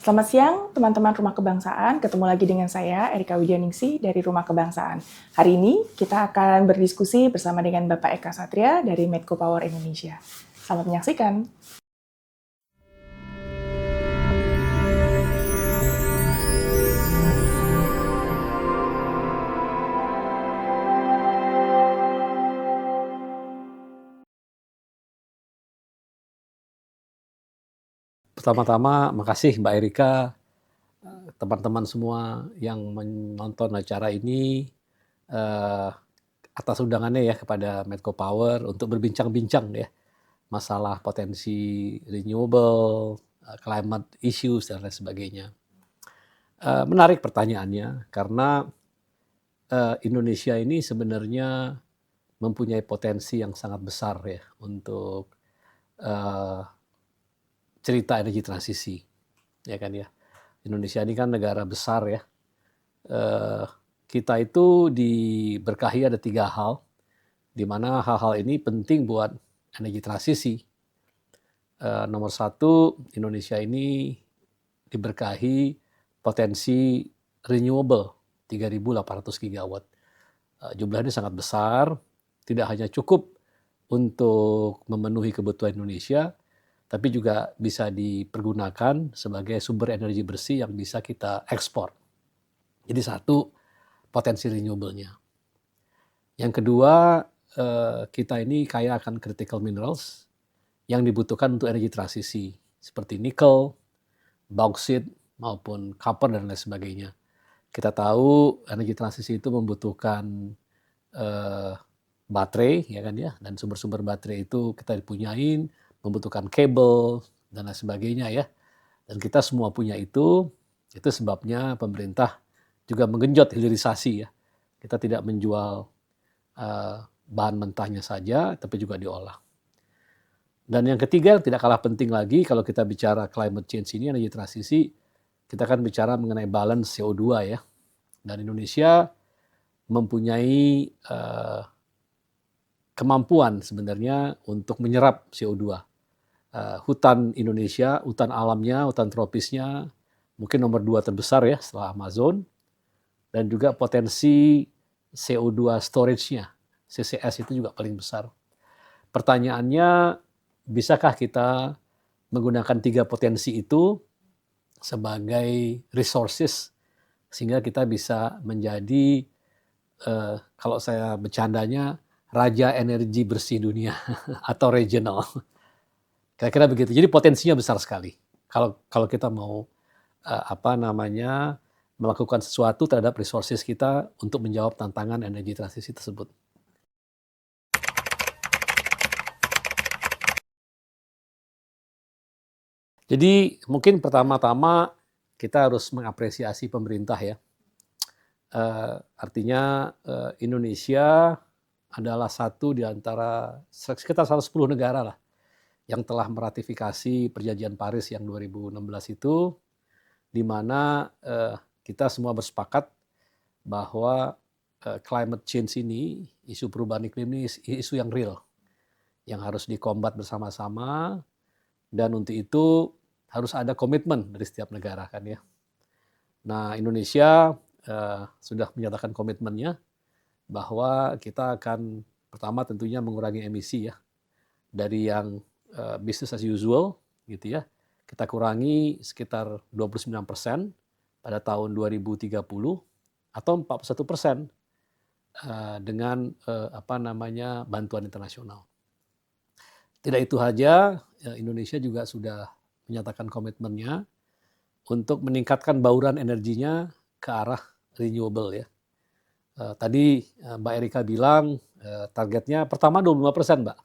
Selamat siang, teman-teman Rumah Kebangsaan. Ketemu lagi dengan saya, Erika Wijaningsih dari Rumah Kebangsaan. Hari ini kita akan berdiskusi bersama dengan Bapak Eka Satria dari Medco Power Indonesia. Selamat menyaksikan. Pertama-tama, makasih Mbak Erika, teman-teman semua yang menonton acara ini, atas undangannya ya kepada Medco Power untuk berbincang-bincang ya, masalah potensi renewable, climate issues, dan lain sebagainya. Menarik pertanyaannya, karena Indonesia ini sebenarnya mempunyai potensi yang sangat besar ya untuk cerita energi transisi, ya kan ya. Indonesia ini kan negara besar ya. Kita itu diberkahi ada 3 hal, di mana hal-hal ini penting buat energi transisi. Nomor 1, Indonesia ini diberkahi potensi renewable 3.800 gigawatt. Jumlah ini sangat besar, tidak hanya cukup untuk memenuhi kebutuhan Indonesia, tapi juga bisa dipergunakan sebagai sumber energi bersih yang bisa kita ekspor. Jadi 1, potensi renewable-nya. Yang kedua, kita ini kaya akan critical minerals yang dibutuhkan untuk energi transisi, seperti nikel, bauxit, maupun copper, dan lain sebagainya. Kita tahu energi transisi itu membutuhkan baterai, ya kan ya, dan sumber-sumber baterai itu kita dipunyain, membutuhkan kabel, dan lain sebagainya ya. Dan kita semua punya itu sebabnya pemerintah juga menggenjot hilirisasi ya. Kita tidak menjual bahan mentahnya saja, tapi juga diolah. Dan yang ketiga, yang tidak kalah penting lagi, kalau kita bicara climate change ini, energi transisi, kita kan bicara mengenai balance CO2 ya. Dan Indonesia mempunyai kemampuan sebenarnya untuk menyerap CO2. Hutan Indonesia, hutan alamnya, hutan tropisnya, mungkin nomor 2 terbesar ya setelah Amazon. Dan juga potensi CO2 storage-nya, CCS itu juga paling besar. Pertanyaannya, bisakah kita menggunakan 3 potensi itu sebagai resources sehingga kita bisa menjadi, kalau saya bercandanya, raja energi bersih dunia atau regional. Kira-kira begitu. Jadi potensinya besar sekali. Kalau kita mau melakukan sesuatu terhadap resources kita untuk menjawab tantangan energi transisi tersebut. Jadi mungkin pertama-tama kita harus mengapresiasi pemerintah ya. Artinya Indonesia adalah satu di antara sekitar 110 negara lah yang telah meratifikasi Perjanjian Paris yang 2016 itu, di mana kita semua bersepakat bahwa climate change ini, isu perubahan iklim ini isu yang real, yang harus dikombat bersama-sama, dan untuk itu harus ada komitmen dari setiap negara kan ya. Nah, Indonesia sudah menyatakan komitmennya bahwa kita akan pertama tentunya mengurangi emisi ya, dari yang business as usual gitu ya, kita kurangi sekitar 29% pada tahun 2030 atau 41% dengan bantuan internasional. Tidak itu saja, Indonesia juga sudah menyatakan komitmennya untuk meningkatkan bauran energinya ke arah renewable ya. Tadi Mbak Erika bilang targetnya pertama 25%, Mbak.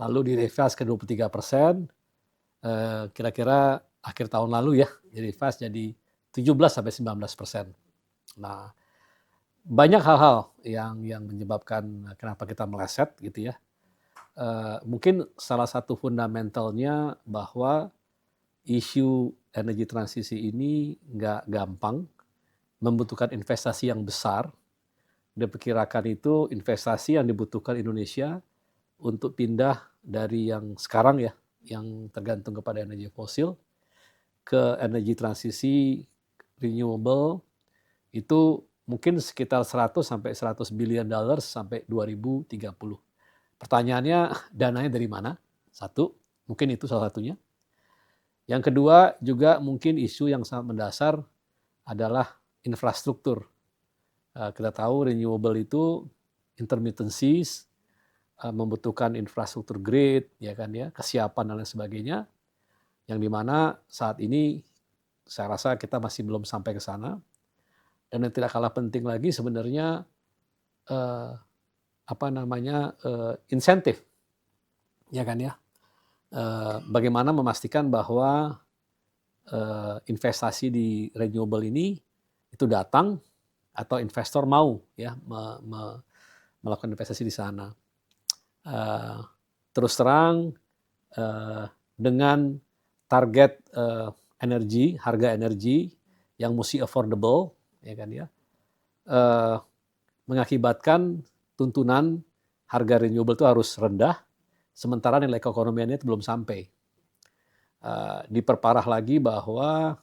Lalu direvise ke 23%, kira-kira akhir tahun lalu ya, direvise jadi 17-19%. Nah, banyak hal-hal yang menyebabkan kenapa kita meleset gitu ya. Mungkin salah satu fundamentalnya bahwa isu energi transisi ini nggak gampang, membutuhkan investasi yang besar. Diperkirakan itu investasi yang dibutuhkan Indonesia untuk pindah dari yang sekarang ya, yang tergantung kepada energi fosil, ke energi transisi renewable itu mungkin sekitar 100 sampai 100 billion dollars sampai 2030. Pertanyaannya, dananya dari mana? Satu, mungkin itu salah satunya. Yang kedua juga mungkin isu yang sangat mendasar adalah infrastruktur. Kita tahu renewable itu intermittencies, membutuhkan infrastruktur grid, ya kan ya, kesiapan dan lain sebagainya, yang dimana saat ini saya rasa kita masih belum sampai ke sana. Dan yang tidak kalah penting lagi sebenarnya eh, insentif, ya kan ya. Bagaimana memastikan bahwa investasi di renewable ini itu datang atau investor mau ya melakukan investasi di sana. Terus terang dengan target harga energi yang mesti affordable, ya kan ya, mengakibatkan tuntunan harga renewable itu harus rendah, sementara nilai keekonomiannya itu belum sampai. Diperparah lagi bahwa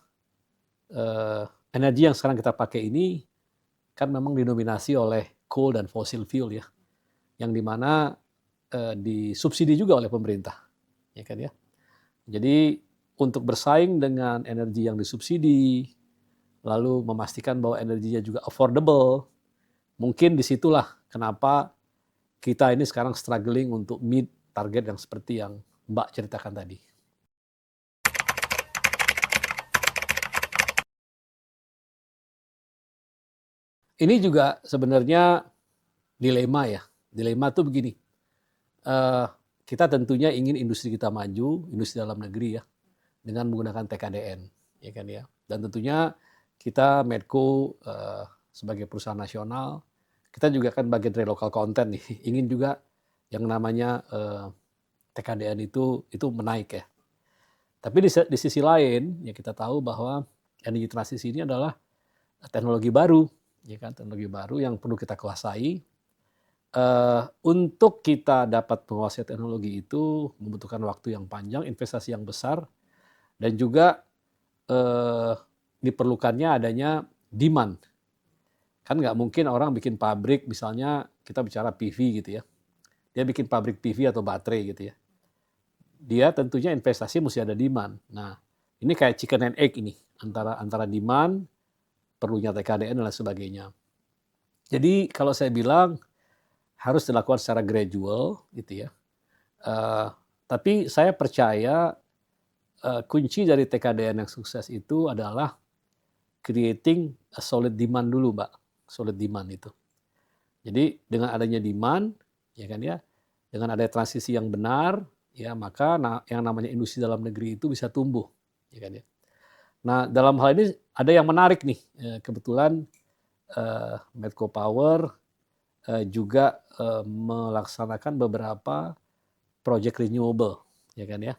energi yang sekarang kita pakai ini kan memang didominasi oleh coal dan fossil fuel ya, yang dimana disubsidi juga oleh pemerintah, ya kan ya. Jadi untuk bersaing dengan energi yang disubsidi, lalu memastikan bahwa energinya juga affordable, mungkin disitulah kenapa kita ini sekarang struggling untuk meet target yang seperti yang Mbak ceritakan tadi. Ini juga sebenarnya dilema ya. Dilema tuh begini, kita tentunya ingin industri kita maju, industri dalam negeri ya, dengan menggunakan TKDN, ya kan ya. Dan tentunya kita Medco sebagai perusahaan nasional, kita juga kan bagian dari local content nih, ingin juga yang namanya TKDN itu menaik ya. Tapi di sisi lain, ya kita tahu bahwa energi transisi ini adalah teknologi baru, ya kan, teknologi baru yang perlu kita kuasai. Untuk kita dapat menguasai teknologi itu membutuhkan waktu yang panjang, investasi yang besar, dan juga diperlukannya adanya demand. Kan nggak mungkin orang bikin pabrik, misalnya kita bicara PV gitu ya, dia bikin pabrik PV atau baterai gitu ya. Dia tentunya investasi mesti ada demand. Nah, ini kayak chicken and egg ini, antara demand, perlunya TKDN dan lain sebagainya. Jadi kalau saya bilang harus dilakukan secara gradual gitu ya. Tapi saya percaya kunci dari TKDN yang sukses itu adalah creating a solid demand dulu, Mbak. Solid demand itu. Jadi dengan adanya demand, ya kan ya, dengan adanya transisi yang benar, ya maka yang namanya industri dalam negeri itu bisa tumbuh, ya kan ya. Nah, dalam hal ini ada yang menarik nih, kebetulan Medco Power juga melaksanakan beberapa project renewable, ya kan ya.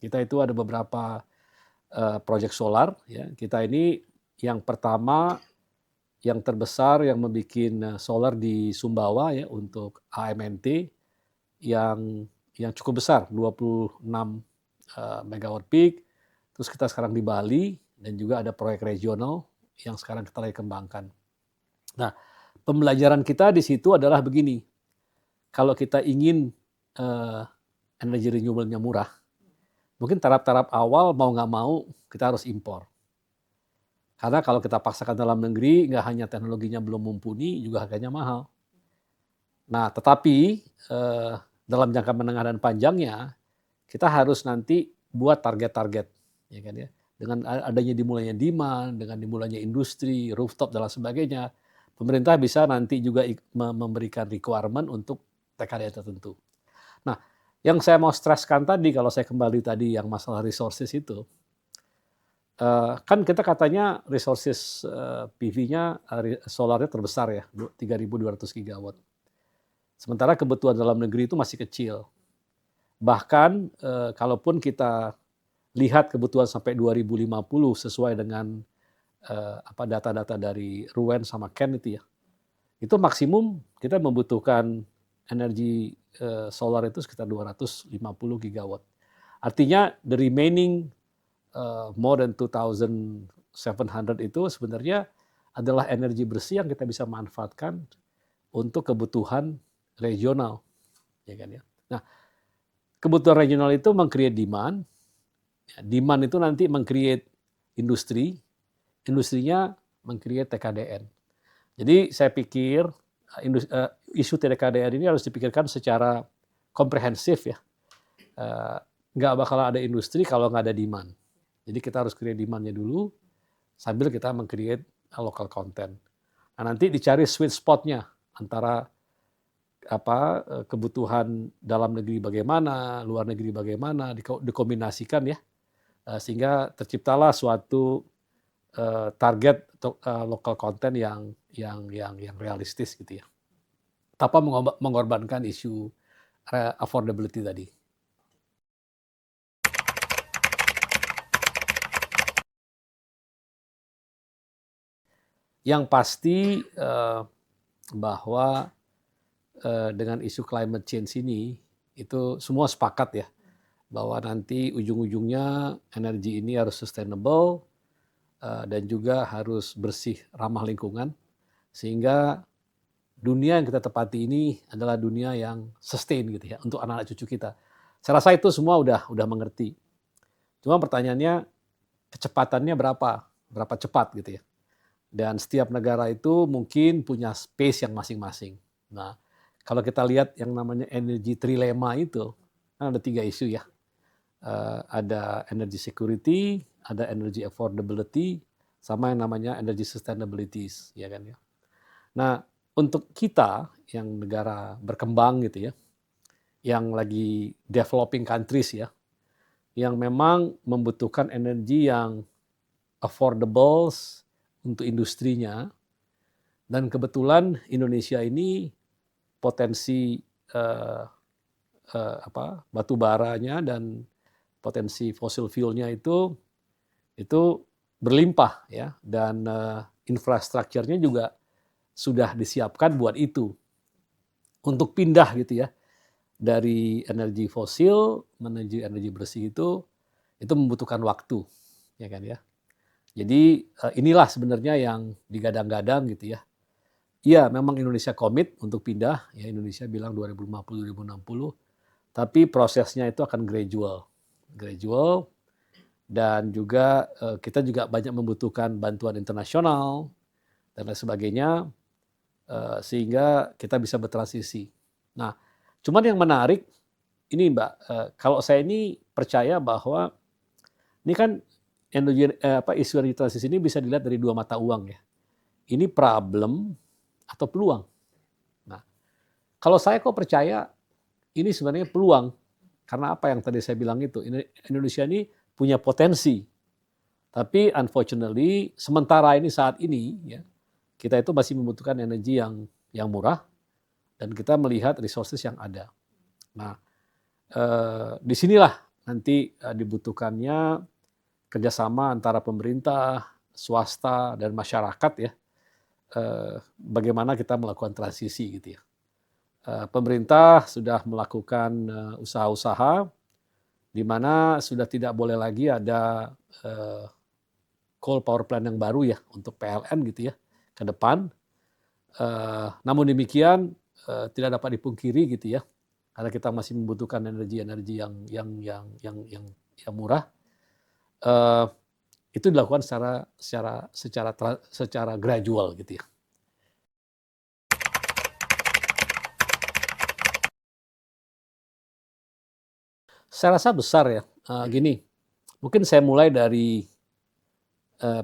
Kita itu ada beberapa project solar, ya. Kita ini yang pertama, yang terbesar yang membuat solar di Sumbawa ya untuk AMNT yang cukup besar 26 megawatt peak. Terus kita sekarang di Bali dan juga ada proyek regional yang sekarang kita lagi kembangkan. Nah, pembelajaran kita di situ adalah begini. Kalau kita ingin energi renewable-nya murah, mungkin taraf-taraf awal mau nggak mau kita harus impor. Karena kalau kita paksakan dalam negeri, nggak hanya teknologinya belum mumpuni, juga harganya mahal. Nah, tetapi dalam jangka menengah dan panjangnya, kita harus nanti buat target-target, ya kan ya. Dengan adanya dimulainya demand, dengan dimulainya industri, rooftop dan lain sebagainya, pemerintah bisa nanti juga memberikan requirement untuk TKDN tertentu. Nah, yang saya mau stresskan tadi, kalau saya kembali tadi yang masalah resources itu, kan kita katanya resources PV-nya, solarnya terbesar ya, 3.200 gigawatt. Sementara kebutuhan dalam negeri itu masih kecil. Bahkan kalaupun kita lihat kebutuhan sampai 2050 sesuai dengan data-data dari Ruen sama Ken itu ya, itu maksimum kita membutuhkan energi solar itu sekitar 250 gigawatt. Artinya the remaining more than 2.700 itu sebenarnya adalah energi bersih yang kita bisa manfaatkan untuk kebutuhan regional, ya kan ya. Nah, kebutuhan regional itu meng-create demand, ya, demand itu nanti meng-create industri, industrinya meng-create TKDN. Jadi saya pikir isu TKDN ini harus dipikirkan secara komprehensif ya. Nggak bakal ada industri kalau nggak ada demand. Jadi kita harus create demand-nya dulu sambil kita meng-create local content. Nah, nanti dicari sweet spot-nya antara kebutuhan dalam negeri bagaimana, luar negeri bagaimana, dikombinasikan ya, sehingga terciptalah suatu target local content yang realistis gitu ya, tanpa mengorbankan isu affordability tadi. Yang pasti bahwa dengan isu climate change ini, itu semua sepakat ya, bahwa nanti ujung-ujungnya energi ini harus sustainable dan juga harus bersih, ramah lingkungan, sehingga dunia yang kita tepati ini adalah dunia yang sustain gitu ya, untuk anak-anak cucu kita. Saya rasa itu semua udah mengerti. Cuma pertanyaannya, kecepatannya berapa cepat gitu ya. Dan setiap negara itu mungkin punya space yang masing-masing. Nah, kalau kita lihat yang namanya energy trilemma itu, kan ada 3 isu ya. Ada energy security, ada energy affordability, sama yang namanya energy sustainability, ya kan ya. Nah, untuk kita yang negara berkembang gitu ya, yang lagi developing countries ya, yang memang membutuhkan energi yang affordable untuk industrinya, dan kebetulan Indonesia ini potensi batu baranya dan potensi fossil fuel-nya itu berlimpah ya, dan infrastrukturnya juga sudah disiapkan buat itu, untuk pindah gitu ya dari energi fosil menuju energi bersih itu membutuhkan waktu, ya kan ya. Jadi inilah sebenarnya yang digadang-gadang gitu ya. Iya, memang Indonesia komit untuk pindah, ya Indonesia bilang 2050-2060, tapi prosesnya itu akan gradual, dan juga kita juga banyak membutuhkan bantuan internasional dan lain sebagainya, sehingga kita bisa bertransisi. Nah, cuman yang menarik ini Mbak, kalau saya ini percaya bahwa ini kan isu energi transisi ini bisa dilihat dari 2 mata uang ya. Ini problem atau peluang. Nah, kalau saya kok percaya ini sebenarnya peluang, karena apa yang tadi saya bilang itu, Indonesia ini punya potensi, tapi unfortunately sementara ini saat ini ya, kita itu masih membutuhkan energi yang murah, dan kita melihat resources yang ada. Nah, disinilah nanti dibutuhkannya kerjasama antara pemerintah, swasta, dan masyarakat ya. Bagaimana kita melakukan transisi gitu ya. Pemerintah sudah melakukan usaha-usaha di mana sudah tidak boleh lagi ada coal power plant yang baru ya untuk PLN gitu ya ke depan. Namun demikian tidak dapat dipungkiri gitu ya, karena kita masih membutuhkan energi yang murah. Itu dilakukan secara gradual gitu ya. Saya rasa besar ya. Gini, mungkin saya mulai dari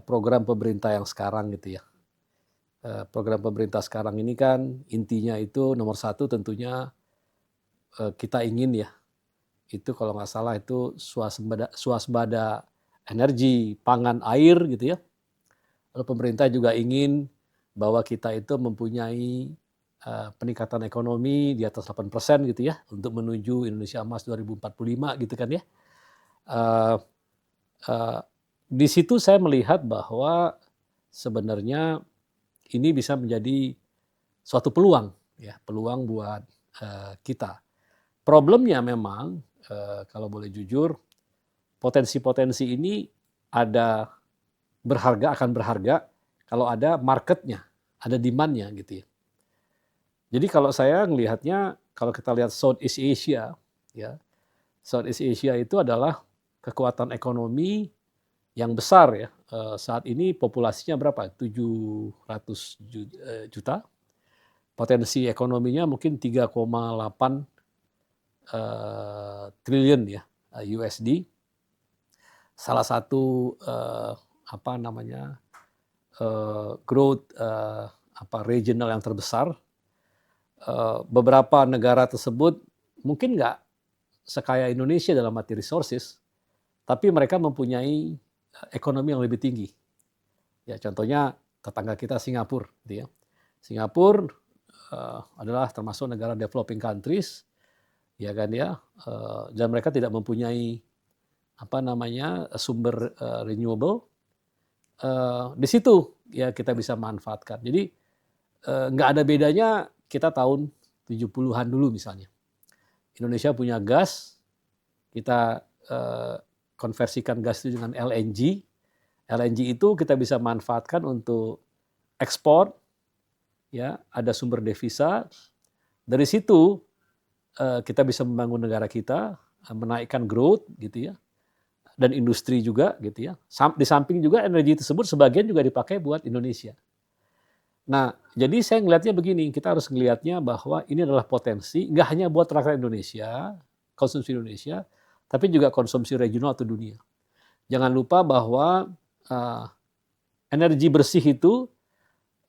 program pemerintah yang sekarang gitu ya. Program pemerintah sekarang ini kan intinya itu nomor 1 tentunya kita ingin ya, itu kalau nggak salah itu swasembada energi, pangan, air gitu ya. Lalu pemerintah juga ingin bahwa kita itu mempunyai peningkatan ekonomi di atas 8% gitu ya, untuk menuju Indonesia Emas 2045 gitu kan ya. Di situ saya melihat bahwa sebenarnya ini bisa menjadi suatu peluang ya, peluang buat kita. Problemnya memang kalau boleh jujur, potensi-potensi ini ada akan berharga kalau ada marketnya, ada demand-nya gitu ya. Jadi kalau saya melihatnya, kalau kita lihat Southeast Asia, ya, Southeast Asia itu adalah kekuatan ekonomi yang besar ya. Saat ini populasinya berapa? 700 juta. Potensi ekonominya mungkin 3,8 triliun ya USD. Salah satu apa namanya growth regional yang terbesar. Beberapa negara tersebut mungkin nggak sekaya Indonesia dalam arti resources, tapi mereka mempunyai ekonomi yang lebih tinggi. Ya, contohnya tetangga kita Singapura, gitu ya. Singapura adalah termasuk negara developing countries, ya kan ya, dan mereka tidak mempunyai apa namanya sumber renewable. Di situ ya kita bisa manfaatkan. Jadi nggak ada bedanya kita tahun 70-an dulu misalnya. Indonesia punya gas, kita konversikan gas itu dengan LNG. LNG itu kita bisa manfaatkan untuk ekspor, ya, ada sumber devisa. Dari situ kita bisa membangun negara kita, menaikkan growth gitu ya, dan industri juga gitu ya. Di samping juga energi tersebut sebagian juga dipakai buat Indonesia. Nah, jadi saya ngelihatnya begini, kita harus ngelihatnya bahwa ini adalah potensi, nggak hanya buat rakyat Indonesia, konsumsi Indonesia, tapi juga konsumsi regional atau dunia. Jangan lupa bahwa energi bersih itu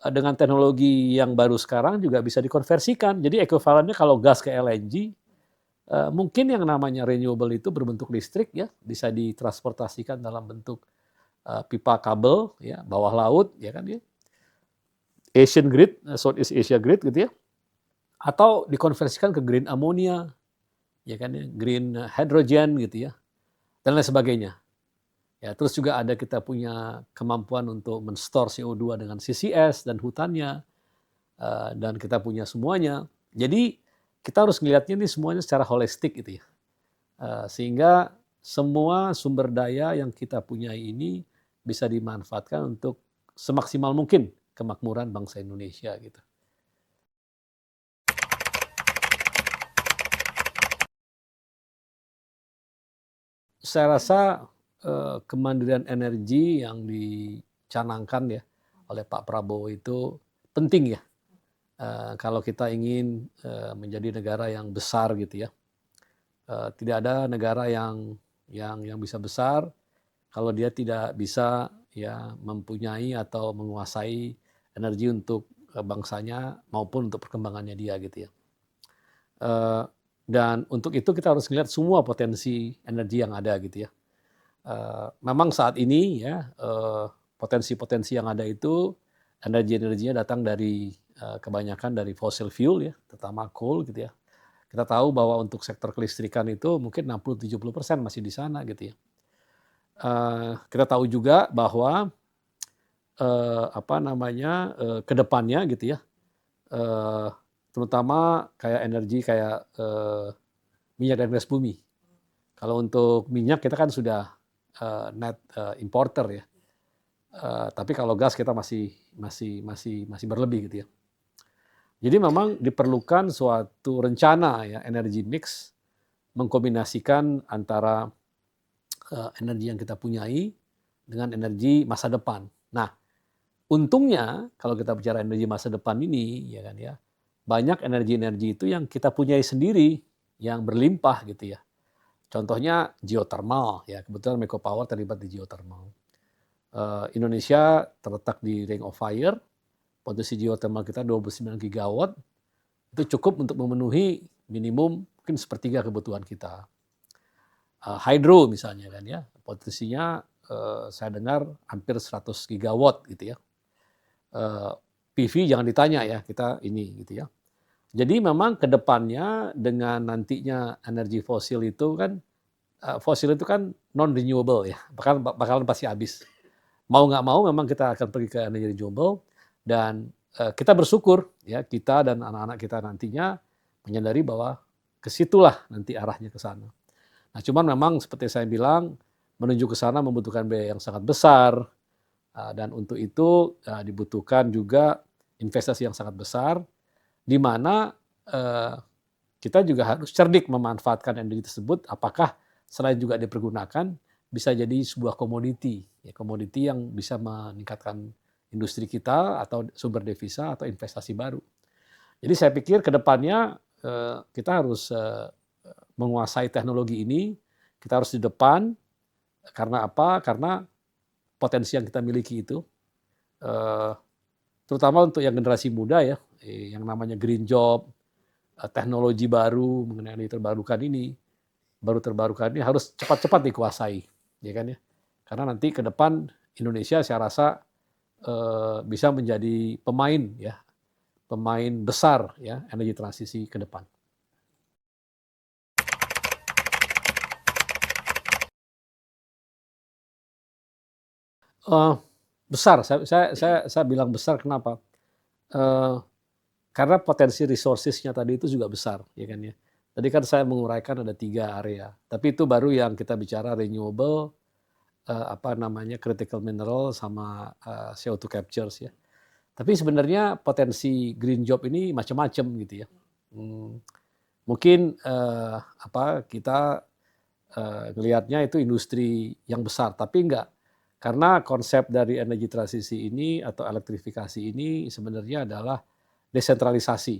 dengan teknologi yang baru sekarang juga bisa dikonversikan. Jadi ekuivalennya kalau gas ke LNG, mungkin yang namanya renewable itu berbentuk listrik ya, bisa ditransportasikan dalam bentuk pipa kabel ya, bawah laut ya kan ya. Asian grid, Southeast Asia grid gitu ya. Atau dikonversikan ke green ammonia, ya kan ya, green hydrogen gitu ya. Dan lain sebagainya. Ya, terus juga ada kita punya kemampuan untuk men-store CO2 dengan CCS dan hutannya, dan kita punya semuanya. Jadi kita harus melihatnya ini semuanya secara holistik gitu ya, sehingga semua sumber daya yang kita punya ini bisa dimanfaatkan untuk semaksimal mungkin kemakmuran bangsa Indonesia gitu. Saya rasa kemandirian energi yang dicanangkan ya oleh Pak Prabowo itu penting ya. Kalau kita ingin menjadi negara yang besar gitu ya. Tidak ada negara yang bisa besar kalau dia tidak bisa ya mempunyai atau menguasai energi untuk bangsanya maupun untuk perkembangannya dia gitu ya. Dan untuk itu kita harus melihat semua potensi energi yang ada gitu ya. Memang saat ini ya potensi-potensi yang ada itu energi-energinya datang dari kebanyakan dari fossil fuel ya, terutama coal gitu ya. Kita tahu bahwa untuk sektor kelistrikan itu mungkin 60-70% masih di sana gitu ya. Kita tahu juga bahwa ke depannya gitu ya, terutama kayak energi kayak minyak dan gas bumi. Kalau untuk minyak kita kan sudah net importer ya. Tapi kalau gas kita masih berlebih gitu ya. Jadi memang diperlukan suatu rencana ya energi mix mengkombinasikan antara energi yang kita punyai dengan energi masa depan. Nah, untungnya kalau kita bicara energi masa depan ini ya kan ya, banyak energi-energi itu yang kita punyai sendiri yang berlimpah gitu ya. Contohnya geothermal ya, kebetulan Meko Power terlibat di geothermal. Indonesia terletak di Ring of Fire, potensi geothermal kita 29 gigawatt, itu cukup untuk memenuhi minimum mungkin sepertiga kebutuhan kita. Hydro misalnya kan ya, potensinya saya dengar hampir 100 gigawatt gitu ya. PV jangan ditanya ya, kita ini gitu ya. Jadi memang ke depannya dengan nantinya energi fosil itu kan non renewable ya, bakalan pasti habis. Mau nggak mau memang kita akan pergi ke energi renewable dan kita bersyukur ya kita dan anak-anak kita nantinya menyadari bahwa kesitulah nanti arahnya ke sana. Nah cuman memang seperti saya bilang menuju ke sana membutuhkan biaya yang sangat besar, dan untuk itu dibutuhkan juga investasi yang sangat besar, di mana kita juga harus cerdik memanfaatkan energi tersebut, apakah selain juga dipergunakan, bisa jadi sebuah komoditi, ya, komoditi yang bisa meningkatkan industri kita atau sumber devisa atau investasi baru. Jadi saya pikir ke depannya kita harus menguasai teknologi ini, kita harus di depan, karena apa? Karena potensi yang kita miliki itu, eh, terutama untuk yang generasi muda ya, yang namanya green job, teknologi baru mengenai energi terbarukan ini harus cepat-cepat dikuasai, ya kan ya? Karena nanti ke depan Indonesia saya rasa bisa menjadi pemain ya, pemain besar ya energi transisi ke depan. Eh, Besar, saya bilang besar kenapa? Eh, karena potensi resources-nya tadi itu juga besar, ya kan ya. Tadi kan saya menguraikan ada 3 area, tapi itu baru yang kita bicara renewable, apa namanya critical mineral sama CO2 captures ya. Tapi sebenarnya potensi green job ini macam-macam gitu ya. Hmm, Mungkin apa kita ngelihatnya itu industri yang besar, tapi enggak. Karena konsep dari energi transisi ini atau elektrifikasi ini sebenarnya adalah desentralisasi.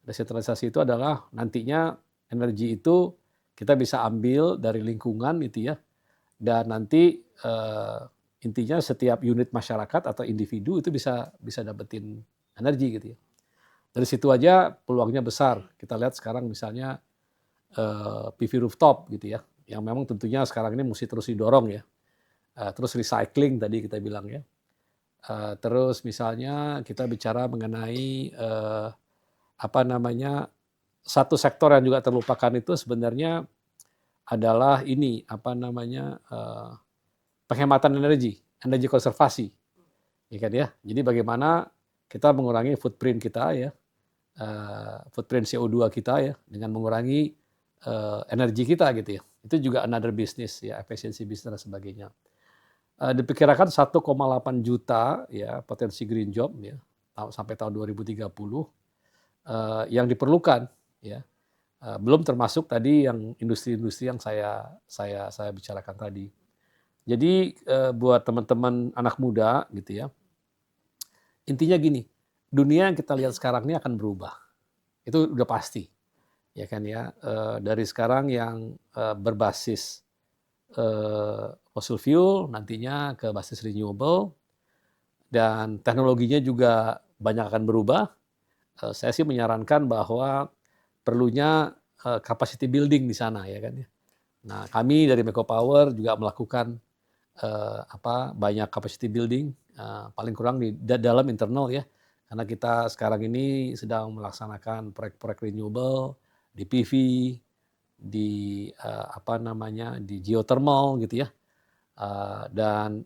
Desentralisasi itu adalah nantinya energi itu kita bisa ambil dari lingkungan gitu ya, dan nanti intinya setiap unit masyarakat atau individu itu bisa dapetin energi gitu ya. Dari situ aja peluangnya besar. Kita lihat sekarang misalnya PV rooftop gitu ya, yang memang tentunya sekarang ini mesti terus didorong ya. Terus recycling tadi kita bilang ya. Terus misalnya kita bicara mengenai apa namanya, satu sektor yang juga terlupakan itu sebenarnya adalah ini apa namanya, penghematan energi, energi konservasi, ya kan ya. Jadi bagaimana kita mengurangi footprint kita ya, footprint CO2 kita ya, dengan mengurangi energi kita gitu ya. Itu juga another business ya, efisiensi bisnis dan sebagainya. Diperkirakan 1,8 juta ya potensi green job ya sampai tahun 2030 yang diperlukan ya. Belum termasuk tadi yang industri-industri yang saya bicarakan tadi. Jadi buat teman-teman anak muda gitu ya, intinya gini, dunia yang kita lihat sekarang ini akan berubah. Itu udah pasti, ya kan ya. Dari sekarang yang berbasis fossil fuel nantinya ke basis renewable dan teknologinya juga banyak akan berubah. Saya sih menyarankan bahwa perlunya capacity building di sana ya kan ya. Nah, kami dari Meko Power juga melakukan banyak capacity building paling kurang di dalam internal ya. Karena kita sekarang ini sedang melaksanakan proyek-proyek renewable di PV, di apa namanya di geothermal gitu ya. Dan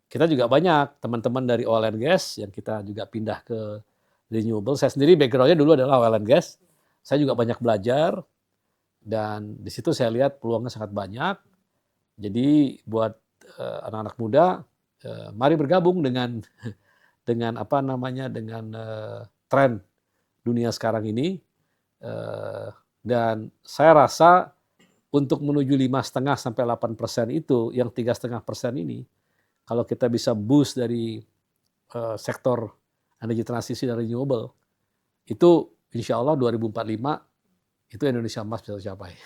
kita juga banyak teman-teman dari oil and gas yang kita juga pindah ke renewable. Saya sendiri background-nya dulu adalah oil and gas. Saya juga banyak belajar dan di situ saya lihat peluangnya sangat banyak. Jadi buat anak-anak muda, mari bergabung dengan dengan apa namanya dengan tren dunia sekarang ini. Dan saya rasa untuk menuju 5,5 sampai 8% itu, yang 3,5% ini, kalau kita bisa boost dari sektor energi transisi dan renewable, itu insya Allah 2045 itu Indonesia emas bisa tercapai.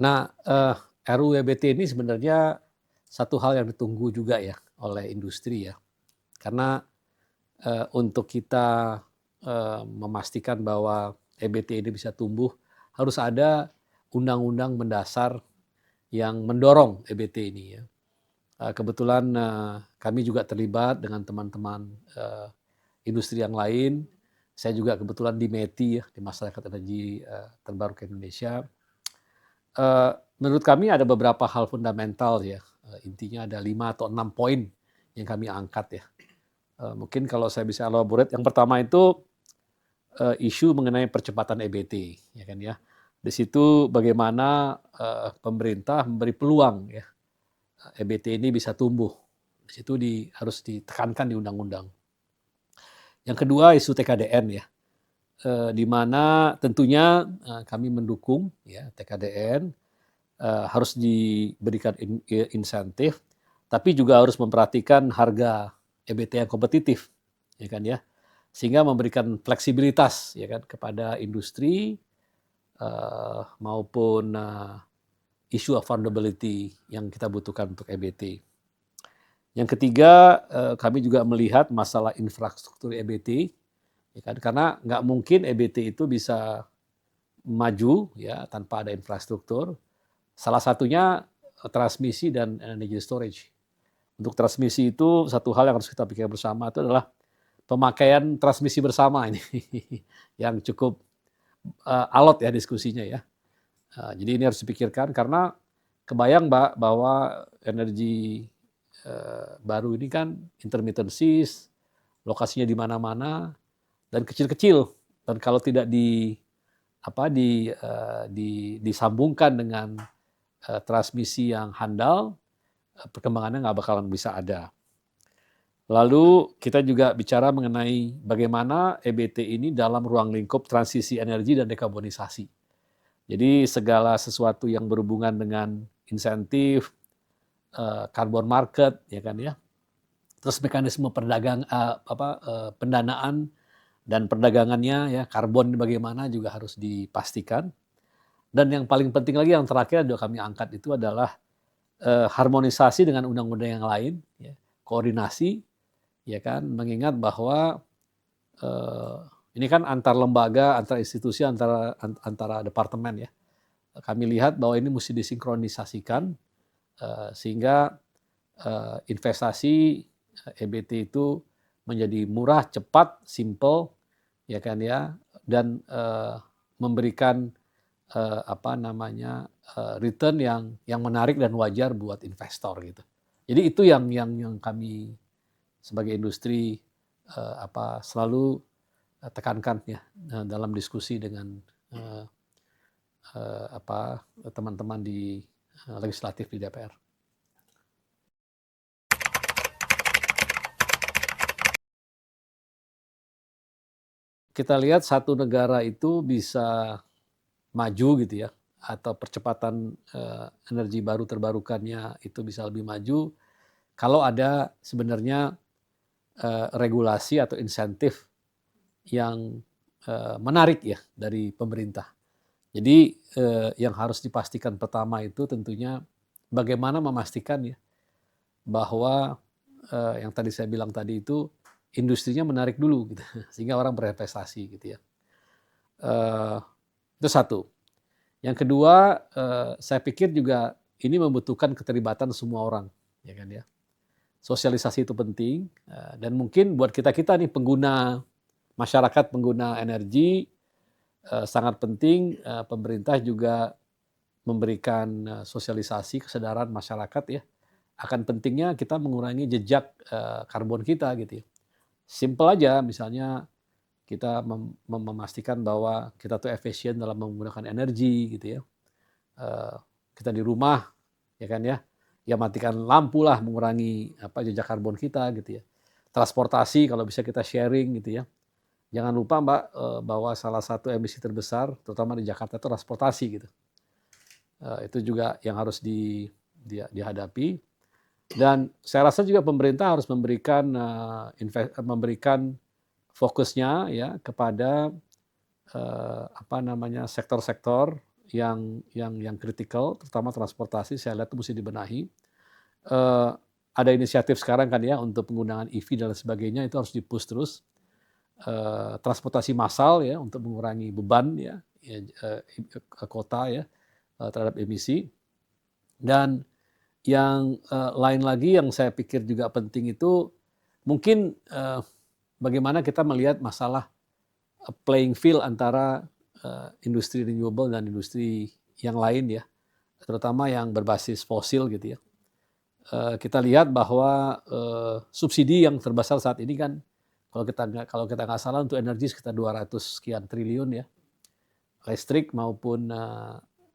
Nah, RUU EBT ini sebenarnya satu hal yang ditunggu juga ya oleh industri ya. Karena untuk kita memastikan bahwa EBT ini bisa tumbuh, harus ada undang-undang mendasar yang mendorong EBT ini ya. Kebetulan kami juga terlibat dengan teman-teman industri yang lain. Saya juga kebetulan di METI ya, di Masyarakat Energi Terbarukan Indonesia. Menurut kami ada beberapa hal fundamental ya. Intinya ada 5 atau 6 poin yang kami angkat ya. Mungkin kalau saya bisa elaborate, yang pertama itu isu mengenai percepatan EBT, ya kan ya. Di situ bagaimana pemerintah memberi peluang ya EBT ini bisa tumbuh. Di situ harus ditekankan di undang-undang. Yang kedua isu TKDN ya, di mana tentunya kami mendukung ya TKDN harus diberikan insentif, tapi juga harus memperhatikan harga EBT yang kompetitif, ya kan ya, sehingga memberikan fleksibilitas ya kan kepada industri maupun isu affordability yang kita butuhkan untuk EBT. Yang ketiga, kami juga melihat masalah infrastruktur EBT, ya kan? Karena nggak mungkin EBT itu bisa maju ya tanpa ada infrastruktur. Salah satunya transmisi dan energy storage. Untuk transmisi itu satu hal yang harus kita pikir bersama itu adalah pemakaian transmisi bersama ini yang cukup alot ya diskusinya ya. Jadi ini harus dipikirkan karena kebayang Mbak bahwa energi baru ini kan intermittencies, lokasinya di mana-mana dan kecil-kecil, dan kalau tidak disambungkan dengan transmisi yang handal, perkembangannya nggak bakalan bisa ada. Lalu kita juga bicara mengenai bagaimana EBT ini dalam ruang lingkup transisi energi dan dekarbonisasi. Jadi segala sesuatu yang berhubungan dengan insentif, carbon market, ya kan ya. Terus mekanisme pendanaan dan perdagangannya ya, karbon bagaimana juga harus dipastikan. Dan yang paling penting lagi yang terakhir juga kami angkat itu adalah harmonisasi dengan undang-undang yang lain, ya, koordinasi, ya kan, mengingat bahwa ini kan antar lembaga, antar institusi, antara departemen ya. Kami lihat bahwa ini mesti disinkronisasikan sehingga investasi EBT itu menjadi murah, cepat, simple, ya kan ya, dan memberikan return yang menarik dan wajar buat investor gitu. Jadi itu yang kami sebagai industri selalu tekankan ya dalam diskusi dengan teman-teman di legislatif di DPR. Kita lihat satu negara itu bisa maju gitu ya, atau percepatan energi baru terbarukannya itu bisa lebih maju kalau ada sebenarnya regulasi atau insentif yang menarik ya dari pemerintah. Jadi yang harus dipastikan pertama itu tentunya bagaimana memastikan ya bahwa yang tadi saya bilang tadi itu industrinya menarik dulu gitu, sehingga orang berinvestasi gitu ya. Itu satu. Yang kedua, saya pikir juga ini membutuhkan keterlibatan semua orang, ya kan ya. Sosialisasi itu penting, dan mungkin buat kita nih masyarakat pengguna energi sangat penting pemerintah juga memberikan sosialisasi kesadaran masyarakat ya akan pentingnya kita mengurangi jejak karbon kita gitu ya. Simple aja, misalnya kita memastikan bahwa kita tuh efisien dalam menggunakan energi gitu ya. Kita di rumah ya kan ya, matikan lampu lah, mengurangi jejak karbon kita gitu ya. Transportasi kalau bisa kita sharing gitu ya. Jangan lupa Mbak bahwa salah satu emisi terbesar terutama di Jakarta itu transportasi gitu. Itu juga yang harus dihadapi. Dan saya rasa juga pemerintah harus memberikan fokusnya ya kepada sektor-sektor yang kritikal, terutama transportasi. Saya lihat itu mesti dibenahi. Ada inisiatif sekarang kan ya untuk penggunaan EV dan sebagainya, itu harus di-push terus. Transportasi massal ya untuk mengurangi beban ya kota ya terhadap emisi. Dan yang lain lagi yang saya pikir juga penting itu mungkin bagaimana kita melihat masalah playing field antara industri renewable dan industri yang lain ya, terutama yang berbasis fosil gitu ya. Kita lihat bahwa subsidi yang terbesar saat ini kan Kalau kita nggak salah untuk energi sekitar 200 sekian triliun ya, listrik maupun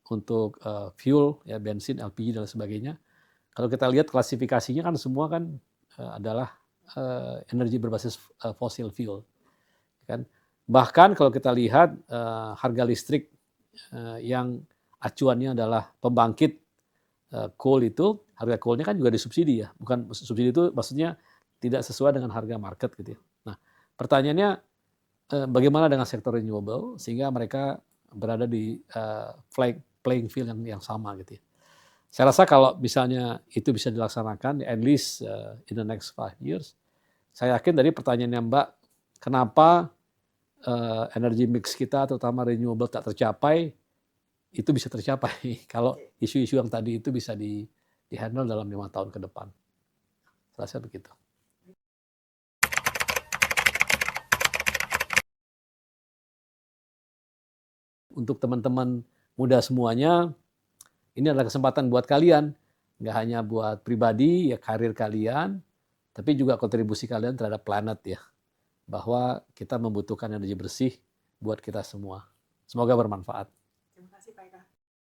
untuk fuel ya, bensin, LPG dan sebagainya. Kalau kita lihat klasifikasinya kan semua kan adalah energi berbasis fossil fuel, kan. Bahkan kalau kita lihat harga listrik yang acuannya adalah pembangkit coal itu, harga coalnya kan juga disubsidi ya, bukan subsidi itu maksudnya tidak sesuai dengan harga market gitu ya. Nah, pertanyaannya bagaimana dengan sektor renewable sehingga mereka berada di playing field yang sama gitu ya. Saya rasa kalau misalnya itu bisa dilaksanakan at least in the next 5 years, saya yakin dari pertanyaannya Mbak, kenapa energy mix kita terutama renewable tak tercapai, itu bisa tercapai kalau isu-isu yang tadi itu bisa di-handle dalam 5 tahun ke depan. Saya rasa begitu. Untuk teman-teman muda semuanya, ini adalah kesempatan buat kalian, nggak hanya buat pribadi, ya karir kalian, tapi juga kontribusi kalian terhadap planet ya. Bahwa kita membutuhkan energi bersih buat kita semua. Semoga bermanfaat.